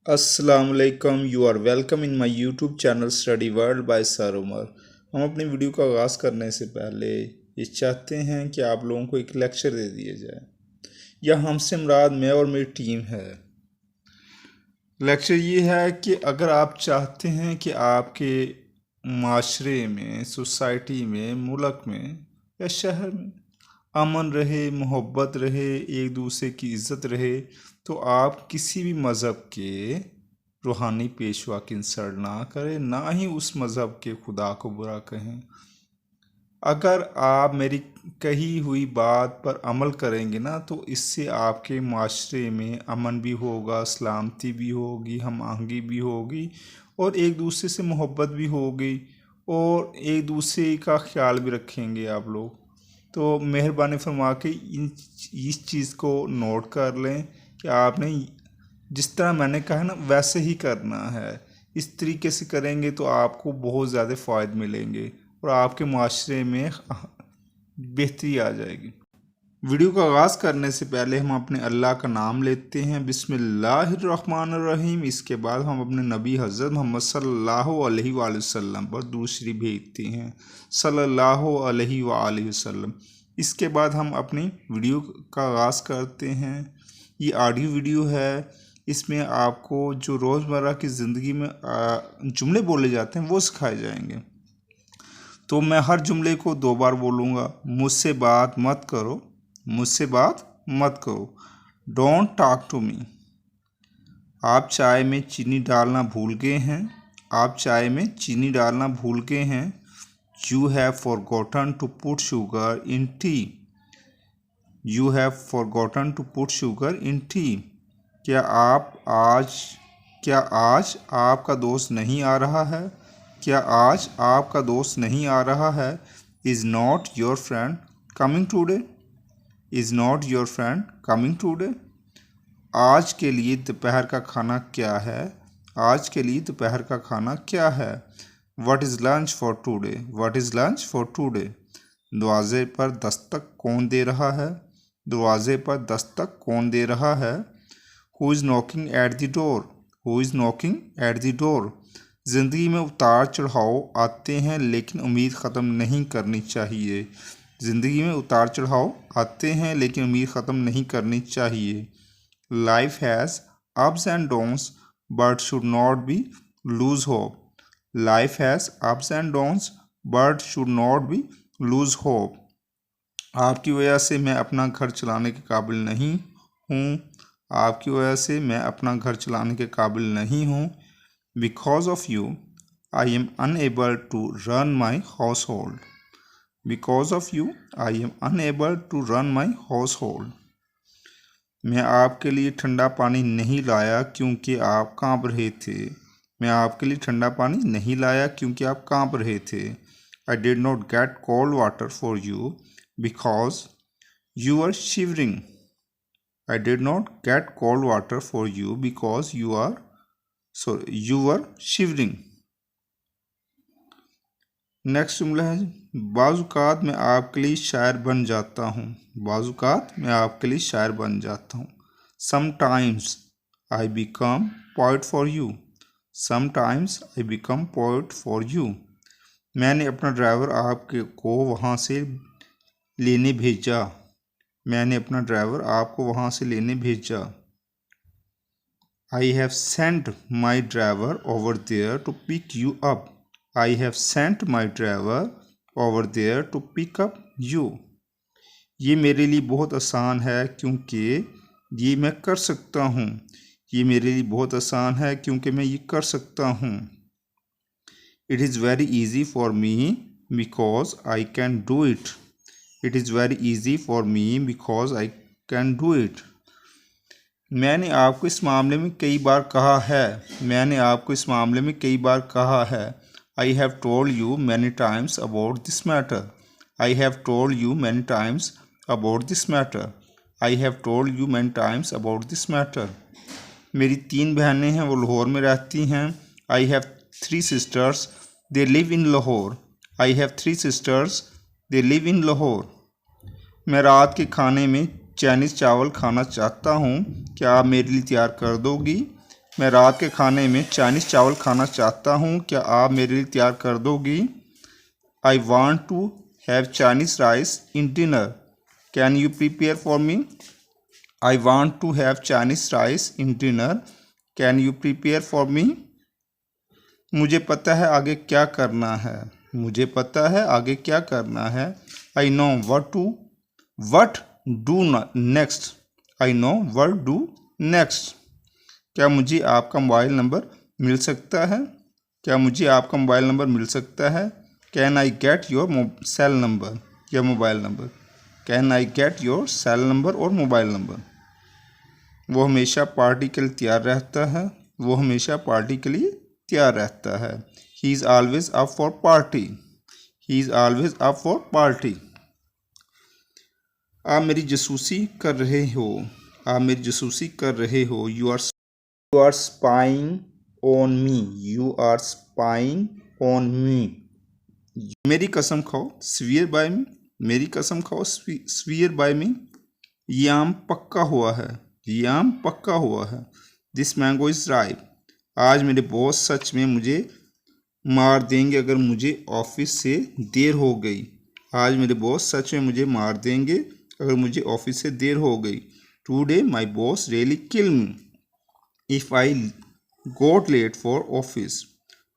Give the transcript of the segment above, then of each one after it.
अस्सलामुअलैकुम। You are welcome in my YouTube channel study world by sir Umar. हम अपनी video का आगाज़ करने से पहले ये चाहते हैं कि आप लोगों को एक लेक्चर दे दिया जाए। यह हमसे मुराद मैं और मेरी टीम है। लेक्चर ये है कि अगर आप चाहते हैं कि आपके माशरे में, सोसाइटी में, मुल्क में या शहर में अमन रहे, मोहब्बत रहे, एक दूसरे की इज़्ज़त रहे, तो आप किसी भी मज़हब के रूहानी पेशवा की इंसल्ट ना करें, ना ही उस मज़हब के खुदा को बुरा कहें। अगर आप मेरी कही हुई बात पर अमल करेंगे ना, तो इससे आपके माशरे में अमन भी होगा, सलामती भी होगी, हम आहंगी भी होगी और एक दूसरे से मोहब्बत भी होगी और एक दूसरे का ख्याल भी रखेंगे आप लोग। तो मेहरबानी फरमा के इस चीज़ को नोट कर लें कि आपने जिस तरह मैंने कहा ना वैसे ही करना है। इस तरीके से करेंगे तो आपको बहुत ज़्यादा फ़ायदे मिलेंगे और आपके माशरे में बेहतरी आ जाएगी। वीडियो का आगाज़ करने से पहले हम अपने अल्लाह का नाम लेते हैं, बिस्मिल्लाहिर्रहमानिर्रहीम। इसके बाद हम अपने नबी हज़रत मोहम्मद सल्लल्लाहु अलैहि वसल्लम पर दुरूद शरीफ भेजते हैं, सल्लल्लाहु अलैहि वसल्लम। इसके बाद हम अपनी वीडियो का आगाज़ करते हैं। ये ऑडियो वीडियो है, इसमें आपको जो रोज़मर्रा की ज़िंदगी में जुमले बोले जाते हैं वो सिखाए जाएंगे। तो मैं हर जुमले को 2 बार बोलूँगा। मुझसे बात मत करो, मुझसे बात मत करो। Don't talk to me. आप चाय में चीनी डालना भूल गए हैं, आप चाय में चीनी डालना भूल गए हैं। You have forgotten to put sugar in tea. You have forgotten to put sugar in tea. क्या आज आपका दोस्त नहीं आ रहा है? क्या आज आपका दोस्त नहीं आ रहा है? Is not your friend coming today? Is not your friend coming today? आज के लिए दोपहर का खाना क्या है? आज के लिए दोपहर का खाना क्या है? What is lunch for today? What is lunch for today? दरवाज़े पर दस्तक कौन दे रहा है? दरवाज़े पर दस्तक कौन दे रहा है? Who is knocking at the door? Who is knocking at the door? ज़िंदगी में उतार चढ़ाव आते हैं, लेकिन उम्मीद ख़त्म नहीं करनी चाहिए। ज़िंदगी में उतार चढ़ाव आते हैं, लेकिन उम्मीद ख़त्म नहीं करनी चाहिए। Life has ups and downs but should not be lose hope. Life has ups and downs but should not be lose hope. आपकी वजह से मैं अपना घर चलाने के काबिल नहीं हूँ। आपकी वजह से मैं अपना घर चलाने के काबिल नहीं हूँ। Because of you I am unable to run my household. Because of you I am unable to run my household. मैं आपके लिए ठंडा पानी नहीं लाया क्योंकि आप कांप रहे थे। मैं आपके लिए ठंडा पानी नहीं लाया क्योंकि आप कांप रहे थे। I did not get cold water for you because you are shivering. I did not get cold water for you because you were shivering. Next जुमला है, बाज़ुकात मैं आपके लिए शायर बन जाता हूँ। बाज़ुकात मैं आपके लिए शायर बन जाता हूँ। Sometimes I become poet for you. Sometimes I become poet for you. मैंने अपना ड्राइवर आपके को वहाँ से लेने भेजा। मैंने अपना ड्राइवर आपको वहाँ से लेने भेजा। I have sent my driver over there to pick you up. I have sent my driver over there to pick up you. ये मेरे लिए बहुत आसान है क्योंकि ये मैं कर सकता हूँ। ये मेरे लिए बहुत आसान है क्योंकि मैं ये कर सकता हूँ। It is very easy for me because I can do it. It is very easy for me because I can do it. मैंने आपको इस मामले में कई बार कहा है। मैंने आपको इस मामले में कई बार कहा है। I have told you many times about this matter. I have told you many times about this matter. I have told you many times about this matter. मेरी 3 बहनें हैं, वो लाहौर में रहती हैं। I have 3 sisters. They live in Lahore. I have 3 sisters. They live in Lahore. मैं रात के खाने में चाइनीज़ चावल खाना चाहता हूँ, क्या आप मेरे लिए तैयार कर दोगी? मैं रात के खाने में चाइनीज़ चावल खाना चाहता हूँ, क्या आप मेरे लिए तैयार कर दोगी? I want to have Chinese rice in dinner, can you prepare for me? I want to have Chinese rice in dinner, can you prepare for me? मुझे पता है आगे क्या करना है, मुझे पता है आगे क्या करना है। I know what do next, I know what do next. क्या मुझे आपका मोबाइल नंबर मिल सकता है? क्या मुझे आपका मोबाइल नंबर मिल सकता है? Can I get your cell number या mobile number? Can I get your cell number और मोबाइल नंबर? वो हमेशा पार्टी के लिए तैयार रहता है, वो हमेशा पार्टी के लिए तैयार रहता है। He is always up for party, he is always up for party. आप मेरी जासूसी कर रहे हो, आप मेरी जासूसी कर रहे हो। You are spying on me, you are spying on me. मेरी कसम खाओ, स्वीयर बाय मी, मेरी कसम खाओ, स्वीयर बाय मी। ये आम पक्का हुआ है, ये आम पक्का हुआ है। दिस मैंगो इज़ राइप, आज मेरे बॉस सच में मुझे मार देंगे अगर मुझे ऑफिस से देर हो गई। आज मेरे बॉस सच में मुझे मार देंगे अगर मुझे ऑफिस से देर हो गई। Today my boss really kill me if I got late for office.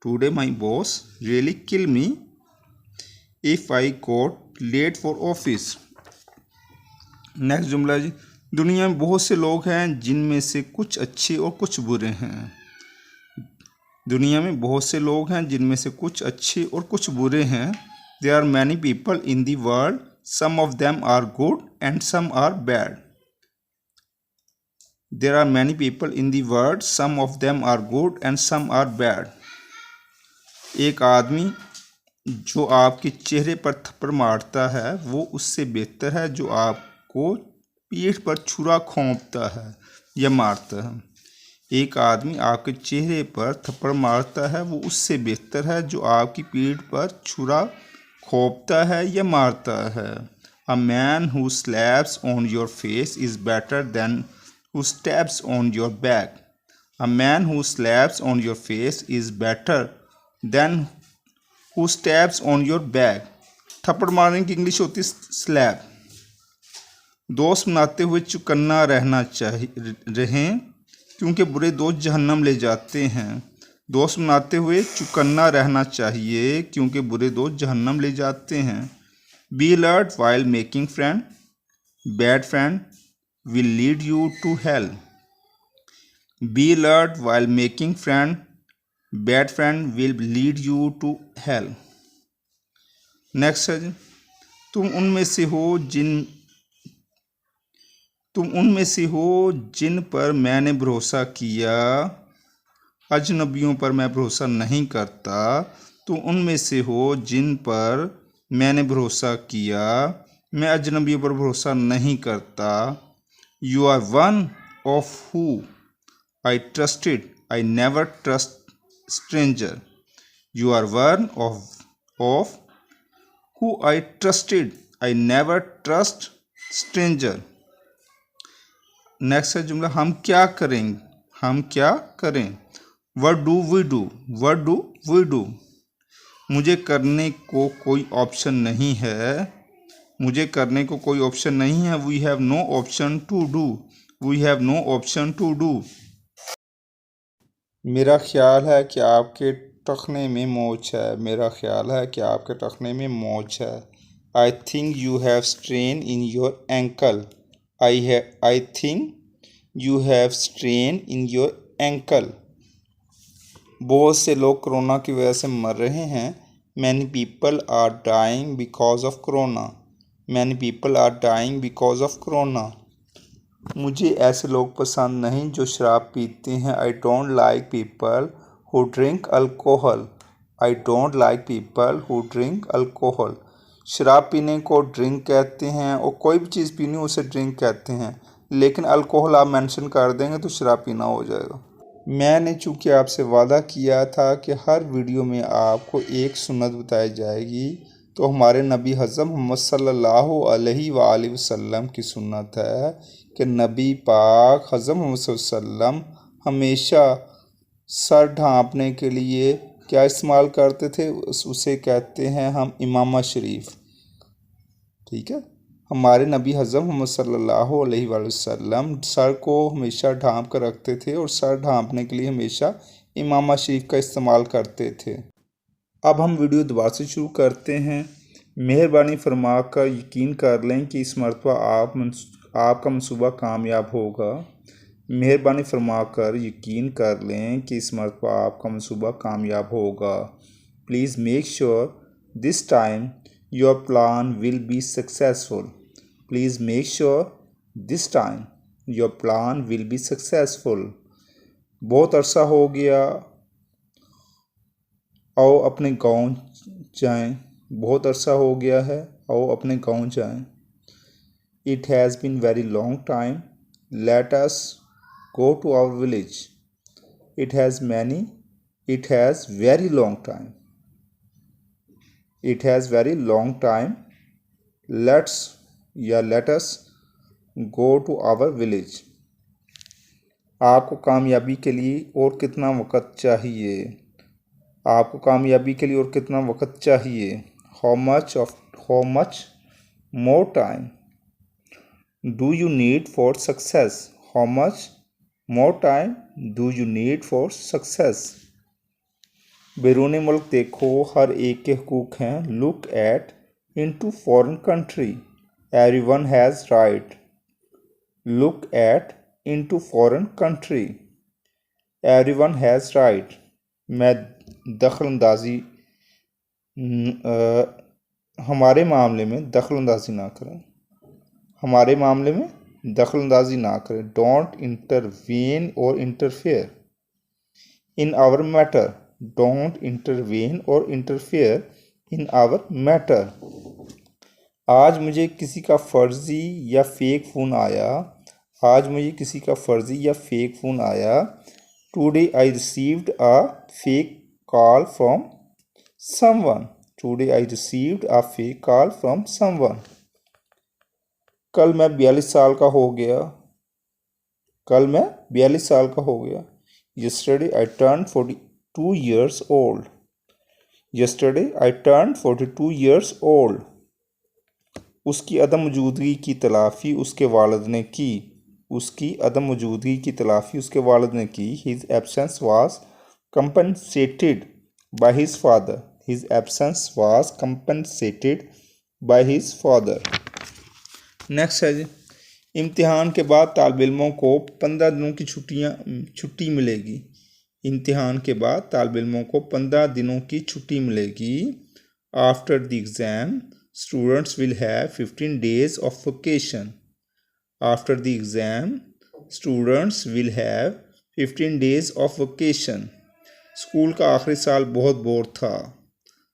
Today my boss really kill me if I got late for office. Next जुमला जी, दुनिया में बहुत से लोग हैं जिनमें से कुछ अच्छे और कुछ बुरे हैं। दुनिया में बहुत से लोग हैं जिनमें से कुछ अच्छे और कुछ बुरे हैं। There are many people in the world, some of them are good and some are bad. There are many people in the world, some of them are good and some are bad. एक आदमी जो आपके चेहरे पर थप्पड़ मारता है वो उससे बेहतर है जो आपको पीठ पर छुरा खोंपता है या मारता है। एक आदमी आपके चेहरे पर थप्पड़ मारता है वो उससे बेहतर है जो आपकी पीठ पर छुरा खोपता है या मारता है। A man who slaps on your face is better than who stabs on your back. A man who slaps on your face is better than who stabs on your back. थप्पड़ मारने की इंग्लिश होती है slab. दोस्त बनाते हुए चौकन्ना रहना चाहिए रहें क्योंकि बुरे दोस्त जहन्नम ले जाते हैं। दोस्त बनाते हुए चौकन्ना रहना चाहिए क्योंकि बुरे दोस्त जहन्नम ले जाते हैं। Be alert while making friend, bad friend will lead you to hell. Be alert while making friend, bad friend will lead you to hell. Next है, तुम उनमें से हो जिन पर मैंने भरोसा किया, अजनबियों पर मैं भरोसा नहीं करता। तुम उनमें से हो जिन पर मैंने भरोसा किया, मैं अजनबियों पर भरोसा नहीं करता। You are one of who I trusted, I never trust stranger. You are one of who I trusted, I never trust stranger. Next है जुमला, हम क्या करें, हम क्या करें। What do we do, what do we do. मुझे करने को कोई ऑप्शन नहीं है, मुझे करने को कोई ऑप्शन नहीं है। We have no option to do, we have no option to do. मेरा ख्याल है कि आपके टखने में मोच है, मेरा ख्याल है कि आपके टखने में मोच है। I think you have strain in your ankle, I think you have strain in your ankle. बहुत से लोग कोरोना की वजह से मर रहे हैं। Many people are dying because of corona. Many people are dying because of corona. मुझे ऐसे लोग पसंद नहीं जो शराब पीते हैं। I don't like people who drink alcohol. I don't like people who drink alcohol. शराब पीने को ड्रिंक कहते हैं और कोई भी चीज़ पीनी हो उसे ड्रिंक कहते हैं, लेकिन अल्कोहल आप मेंशन कर देंगे तो शराब पीना हो जाएगा। मैंने चूँकि आपसे वादा किया था कि हर वीडियो में आपको एक सुन्नत बताई जाएगी, तो हमारे नबी हज़रत मोहम्मद सल्लल्लाहु अलैहि वसल्लम की सुन्नत है कि नबी पाक हज़रत मोहम्मद सल्लल्लाहु अलैहि वसल्लम हमेशा सर ढांपने के लिए क्या इस्तेमाल करते थे, उसे कहते हैं हम इमामा शरीफ। ठीक है। हमारे नबी हज़रत मोहम्मद सल्लल्लाहु अलैहि वसल्लम सर को हमेशा ढांप कर रखते थे और सर ढांपने के लिए हमेशा इमामा शरीफ का इस्तेमाल करते थे। अब हम वीडियो दोबारा से शुरू करते हैं। मेहरबानी फरमा कर यकीन कर लें कि इस मरतबा आपका मंसूबा कामयाब होगा। मेहरबानी फरमा कर यकीन कर लें कि इस मरतबा आपका मंसूबा कामयाब होगा। Please make sure this time your plan will be successful. Please make sure this time your plan will be successful. बहुत अरसा हो गया, आओ अपने गांव जाएं। बहुत अरसा हो गया है, आओ अपने गांव जाएं। It has been very long time. Let us go to our village. It has very long time. It has very long time. Let us go to our village. आपको कामयाबी के लिए और कितना वक़्त चाहिए? आपको कामयाबी के लिए और कितना वक़्त चाहिए? How much more time do you need for success? How much more time do you need for success? बैरून मुल्क देखो, हर एक के हुकूक हैं। Look at into foreign country. Everyone has right. Look at into foreign country. Everyone has right. मैं दखलंदाजी हमारे मामले में दखलंदाजी ना करें। हमारे मामले में दखलंदाजी ना करें। डोंट इंटरवीन और interfere in our matter. Don't intervene और इंटरफेयर इन आवर मैटर। आज मुझे किसी का फर्जी या फेक फ़ोन आया। आज मुझे किसी का फर्जी या फेक फ़ोन आया। Today I received a fake call from someone. Today I received a fake call from someone. कल मैं 42 साल का हो गया। कल मैं 42 साल का हो गया। Yesterday I turned 42 years old. Yesterday I turned 42 years old. उसकी अदम मौजूदगी की तलाफ़ी उसके वालिद ने की। उसकी अदम मौजूदगी की तलाफ़ी उसके वालिद ने की। His absence was compensated by his father. His absence was compensated by his father. Next है जी, इम्तिहान के बाद तालिब इल्मों को 15 दिनों की छुट्टी मिलेगी। इम्तिहान के बाद तालिब इल्मों को 15 दिनों की छुट्टी मिलेगी। After the exam students will have 15 days of vacation. After the exam students will have 15 days of vacation. School का आखिरी साल बहुत बोर था।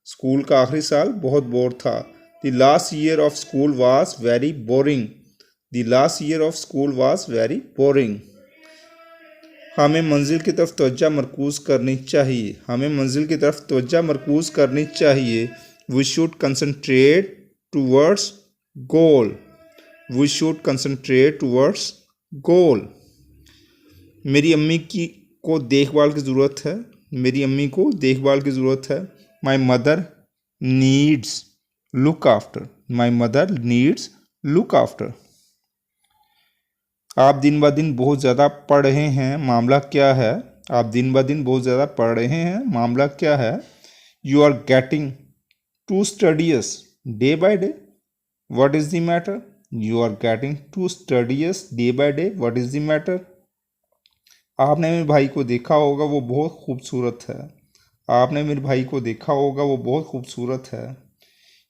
स्कूल का आखिरी साल बहुत बोर था। The last year of school was very boring. The last year of school was very boring. हमें मंजिल की तरफ तवज्जो मरकूज़ करनी चाहिए। हमें मंजिल की तरफ तवज्जो मरकूज़ करनी चाहिए। We should concentrate towards goal. We should concentrate towards goal. मेरी अम्मी को देखभाल की ज़रूरत है। मेरी अम्मी को देखभाल की ज़रूरत है। My mother needs look after. My mother needs look after. आप दिन ब दिन बहुत ज़्यादा पढ़ रहे हैं, मामला क्या है? आप दिन ब दिन बहुत ज़्यादा पढ़ रहे हैं, मामला क्या है? You are getting too studious day by day. What is the matter? You are getting too studious day by day. What is the matter? आपने मेरे भाई को देखा होगा, वो बहुत खूबसूरत है। आपने मेरे भाई को देखा होगा, वो बहुत खूबसूरत है।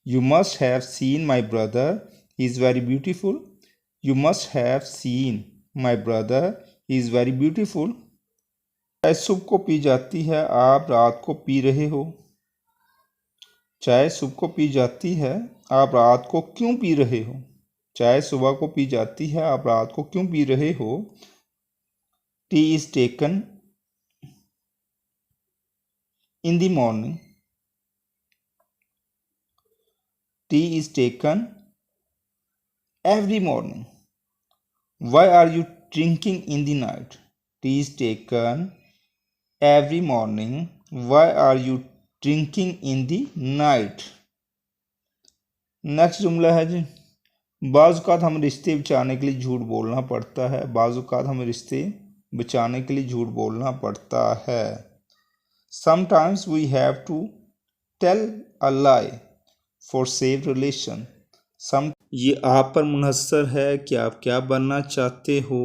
You must have seen my brother. He is very beautiful. You must have seen my brother. He is very beautiful. चाय सुबह को पी जाती है, आप रात को पी रहे हो। चाय सुबह को पी जाती है, आप रात को क्यों पी रहे हो? चाय सुबह को पी जाती है, आप रात को क्यों पी रहे हो? Tea is taken in the morning. Tea is taken every morning. Why are you drinking in the night? Tea is taken every morning. Why are you drinking in the night. Next जुमला है जी, बाज़ औक़ात हमें रिश्ते बचाने के लिए झूठ बोलना पड़ता है। बाज़ औक़ात हमें रिश्ते बचाने के लिए झूठ बोलना पड़ता है। Sometimes we have to tell a lie for save relation. ये आप पर मुनहसर है कि आप क्या बनना चाहते हो।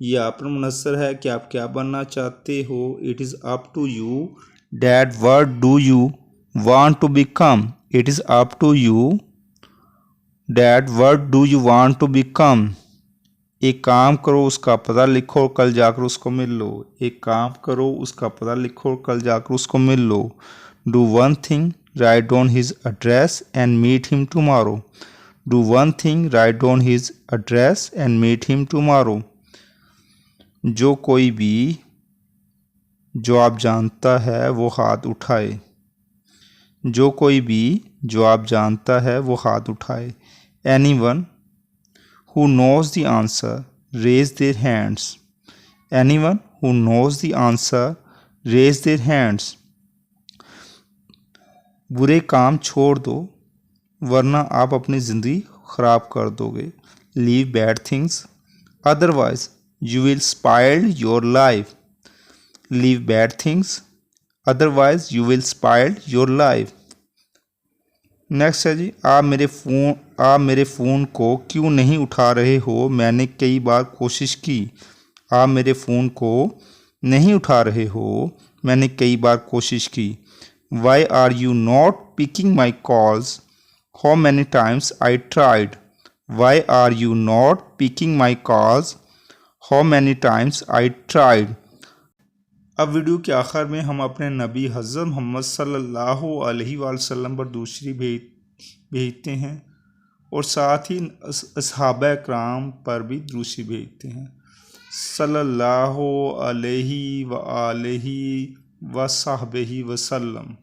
ये आप पर मुनहसर है कि आप क्या बनना चाहते हो। It is up to you that what do you want to become. It is up to you that what do you want to become. एक काम करो उसका पता लिखो और कल जाकर उसको मिल लो। एक काम करो उसका पता लिखो और कल जाकर उसको मिल लो। Do one thing, write down his address and meet him tomorrow. Do one thing, write down his address and meet him tomorrow. जो कोई भी जो आप जानता है वो हाथ उठाए। जो कोई भी जो आप जानता है वो हाथ उठाए। Anyone who knows the answer, raise their hands. Anyone who knows the answer, raise their hands. बुरे काम छोड़ दो वरना आप अपनी ज़िंदगी ख़राब कर दोगे। Leave bad things, otherwise you will spoil your life. Leave bad things, otherwise you will spoil your life. Next है जी, आप मेरे फ़ोन को क्यों नहीं उठा रहे हो। मैंने कई बार कोशिश की। आप मेरे फ़ोन को नहीं उठा रहे हो। मैंने कई बार कोशिश की। Why are you not picking my calls. How many times I tried. Why are you not picking my calls. How many times I tried. अब वीडियो के आखिर में हम अपने नबी हज़रत मोहम्मद सल्लल्लाहु अलैहि वसल्लम पर दूसरी भेजते हैं और साथ ही असहाबा कराम पर भी दूसरी भेजते हैं। सल्लल्लाहु अलैहि व आलिहि व सहबिहि वसल्लम।